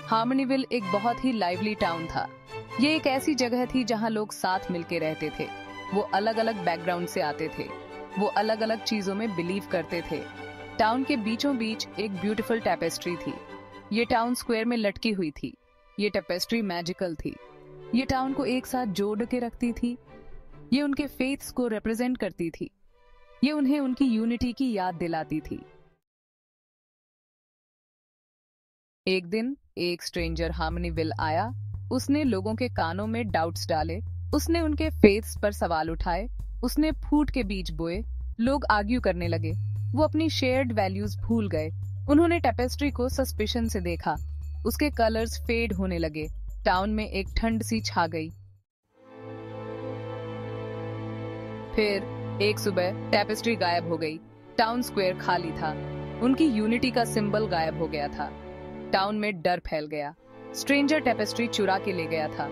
हार्मनीविल एक बहुत ही lively town था। ये एक ऐसी जगह थी जहां लोग साथ मिलके रहते थे। वो अलग अलग बैकग्राउंड से आते थे। वो अलग अलग चीजों में बिलीव करते थे। टाउन के बीचों बीच एक ब्यूटीफुल टेपेस्ट्री थी। ये टाउन स्क्वायर में लटकी हुई थी। ये टेपेस्ट्री मैजिकल थी। ये टाउन को एक साथ जोड़ के रखती थी। ये उनके फेथ्स को रिप्रेजेंट करती थी। ये उन्हें उनकी यूनिटी की याद दिलाती थी। एक दिन एक स्ट्रेंजर हार्मनीविल आया। उसने लोगों के कानों में डाउट्स डाले। उसने उनके फेथ्स पर सवाल उठाए। उसने फूट के बीज बोए। लोग आर्ग्यू करने लगे। वो अपनी शेयर्ड वैल्यूज भूल गए। उन्होंने टेपेस्ट्री को सस्पिशन से देखा। उसके कलर्स फेड होने लगे। टाउन में एक ठंड सी छा गई। फिर एक सुबह टेपेस्ट्री गायब हो गई। टाउन स्क्वायर खाली था। उनकी यूनिटी का सिंबल गायब हो गया था। टाउन में डर फैल गया। स्ट्रेंजर टेपेस्ट्री चुरा के ले गया था।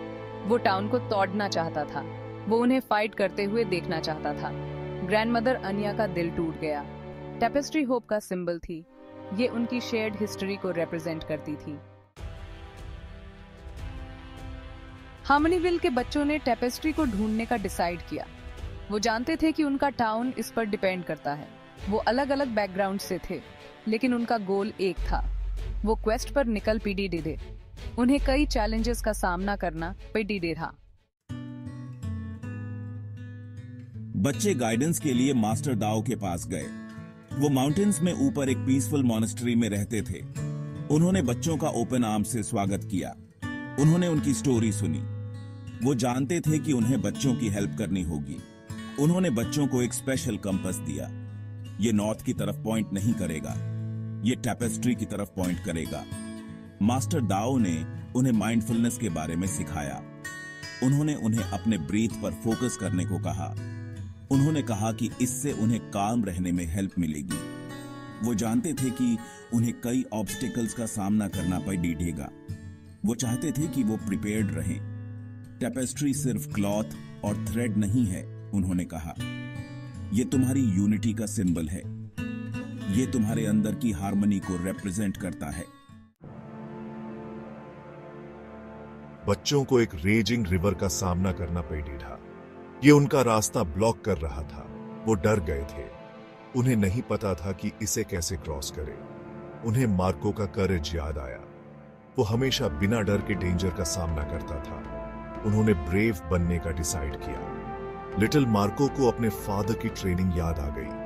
वो टाउन को तोड़ना चाहता था। वो उन्हें फाइट करते हुए देखना चाहता था। ग्रैंडमदर अनिया का दिल टूट गया। टेपेस्ट्री होप का सिंबल थी। ये उनकी शेयर्ड हिस्ट्री को रिप्रेजेंट करती थी। हार्मनीविल के बच्चों ने टेपेस्ट्री को ढूंढने का डिसाइड किया। वो जानते थे कि उनका टाउन इस पर डिपेंड करता है। वो अलग अलग बैकग्राउंड से थे, लेकिन उनका गोल एक था। वो क्वेस्ट पर निकल पीडीडे। उन्हें कई चैलेंजेस का सामना करना पीडीडे था। बच्चे गाइडेंस के लिए मास्टर दाओ के पास गए। वो माउंटेन्स में ऊपर एक पीसफुल मॉनेस्ट्री में रहते थे। उन्होंने बच्चों का ओपन आर्म से स्वागत किया। उन्होंने उनकी स्टोरी सुनी। वो जानते थे कि उन्हें बच्चों की हेल्प करनी होगी। उन्होंने बच्चों को एक स्पेशल कंपास दिया। ये नॉर्थ की तरफ पॉइंट नहीं करेगा, ये टेपेस्ट्री की तरफ पॉइंट करेगा। मास्टर दाओ ने उन्हें माइंडफुलनेस के बारे में सिखाया। उन्होंने उन्हें अपने ब्रीथ पर फोकस करने को कहा। उन्होंने कहा कि इससे उन्हें काम रहने में हेल्प मिलेगी। वो जानते थे कि उन्हें कई ऑब्स्टिकल्स का सामना करना पड़ेगा। वो चाहते थे कि वो प्रिपेयर्ड रहें। टेपेस्ट्री सिर्फ क्लॉथ और थ्रेड नहीं है, उन्होंने कहा। ये तुम्हारी यूनिटी का सिंबल है। ये तुम्हारे अंदर की हार्मनी को रिप्रेजेंट करता है। बच्चों को एक रेजिंग रिवर का सामना करना पड़ा। ये उनका रास्ता ब्लॉक कर रहा था। वो डर गए थे। उन्हें नहीं पता था कि इसे कैसे क्रॉस करें। उन्हें मार्को का करेज याद आया। वो हमेशा बिना डर के डेंजर का सामना करता था। उन्होंने ब्रेव बनने का डिसाइड किया। लिटिल मार्को को अपने फादर की ट्रेनिंग याद आ गई।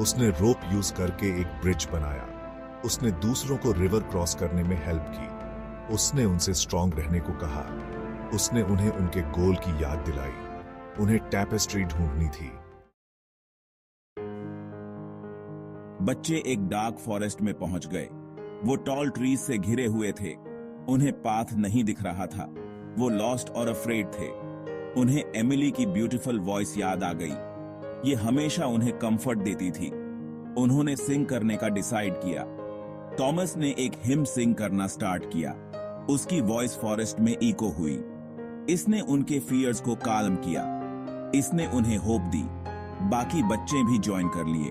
उसने रोप यूज करके एक ब्रिज बनाया। उसने दूसरों को रिवर क्रॉस करने में हेल्प की। उसने उनसे स्ट्रांग रहने को कहा। उसने उन्हें उनके गोल की याद दिलाई। उन्हें टेपेस्ट्री ढूंढनी थी। बच्चे एक डार्क फॉरेस्ट में पहुंच गए। वो टॉल ट्रीज से घिरे हुए थे। उन्हें पाथ नहीं दिख रहा था। वो लॉस्ट और अफ्रेड थे। उन्हें एमिली की ब्यूटीफुल वॉइस याद आ गई। ये हमेशा उन्हें कंफर्ट देती थी। उन्होंने सिंग करने का डिसाइड किया। थॉमस ने एक हिम सिंग करना स्टार्ट किया। उसकी वॉइस फॉरेस्ट में इको हुई। इसने उनके फियर्स को काल्म किया। इसने उन्हें होप दी। बाकी बच्चे भी ज्वाइन कर लिए।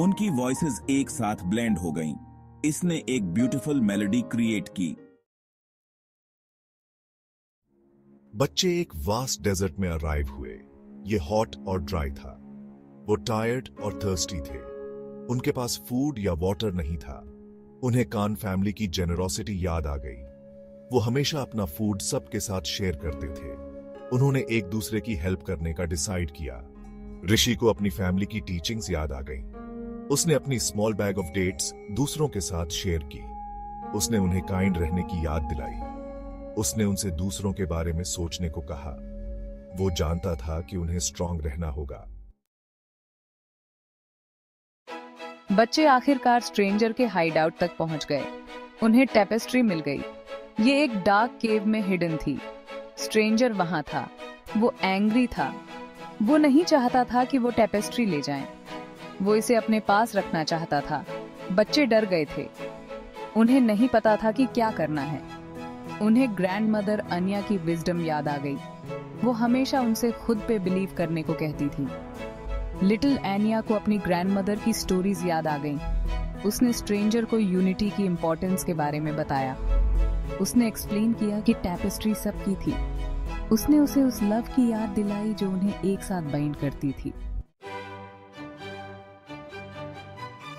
उनकी वॉइसेस एक साथ ब्लेंड हो गईं। इसने एक ब्यूटीफुल मेलोडी क्रिएट की। बच्चे एक वास्ट डेजर्ट में अराइव हुए। ये हॉट और ड्राई था। वो टायर्ड और थर्स्टी थे। उनके पास फूड या वाटर नहीं था। उन्हें कान फैमिली की जेनरोसिटी याद आ गई। वो हमेशा अपना फूड सबके साथ शेयर करते थे। उन्होंने एक दूसरे की हेल्प करने का डिसाइड किया। ऋषि को अपनी फैमिली की टीचिंग्स याद आ गई। उसने अपनी स्मॉल बैग ऑफ डेट्स दूसरों के साथ शेयर की। उसने उन्हें काइंड रहने की याद दिलाई। उसने उनसे दूसरों के बारे में सोचने को कहा। वो जानता था कि उन्हें स्ट्रांग रहना होगा। बच्चे आखिरकार स्ट्रेंजर के हाइडआउट तक पहुंच गए। उन्हें टेपेस्ट्री मिल गई। ये एक डार्क केव में हिडन थी। स्ट्रेंजर वहां था। वो एंग्री था। वो नहीं चाहता था कि वो टेपेस्ट्री ले जाएं। वो इसे अपने पास रखना चाहता था। बच्चे डर गए थे। उन्हें नहीं पता था कि क्या करना है। उन्हें ग्रैंडमदर अनिया की विजडम याद आ गई। वो हमेशा उनसे खुद पे बिलीव करने को कहती थी। लिटिल एनिया को अपनी ग्रैंडमदर की स्टोरीज याद आ गईं। उसने स्ट्रेंजर को यूनिटी की इम्पोर्टेंस के बारे में बताया। उसने एक्सप्लेन किया कि टैपेस्ट्री सबकी थी। उसने उसे उस लव की याद दिलाई जो उन्हें एक साथ बाइंड करती थी।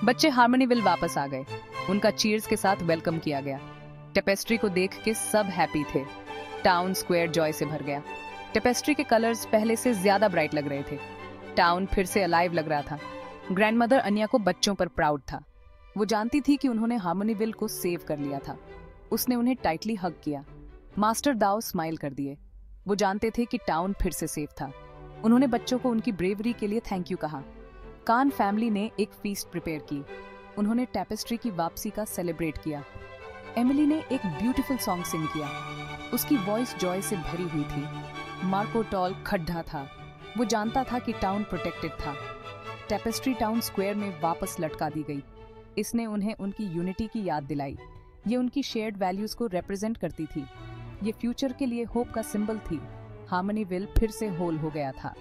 बच्चे हार्मनीविल वापस आ गए। उनका चीयर्स के साथ वेलकम किया गया। टेपेस्ट्री को देख के सब हैप्पी थे। टाउन स्क्वायर जॉय से भर गया। टेपेस्ट्री के कलर्स पहले से ज्यादा ब्राइट लग रहे थे। टाउन फिर से अलाइव लग रहा था। ग्रैंडमदर अन्या को बच्चों पर प्राउड था। वो जानती थी कि उन्होंने हार्मनीविल को सेव कर लिया था। उसने उन्हें टाइटली हग किया। मास्टर दाओ स्माइल कर दिए। वो जानते थे कि टाउन फिर से सेफ था। उन्होंने बच्चों को उनकी ब्रेवरी के लिए थैंक यू कहा। कान फैमिली ने एक फीस्ट प्रिपेयर की। उन्होंने टैपेस्ट्री की वापसी का सेलिब्रेट किया। एमिली ने एक ब्यूटीफुल सॉन्ग सिंग किया। उसकी वॉइस जॉय से भरी हुई थी। मार्को टॉल खड्डा था। वो जानता था कि टाउन प्रोटेक्टेड था। टैपेस्ट्री टाउन स्क्वायर में वापस लटका दी गई। इसने उन्हें उनकी यूनिटी की याद दिलाई। ये उनकी शेयर्ड वैल्यूज को रिप्रेजेंट करती थी। ये फ्यूचर के लिए होप का सिंबल थी। हार्मनीविल फिर से होल हो गया था।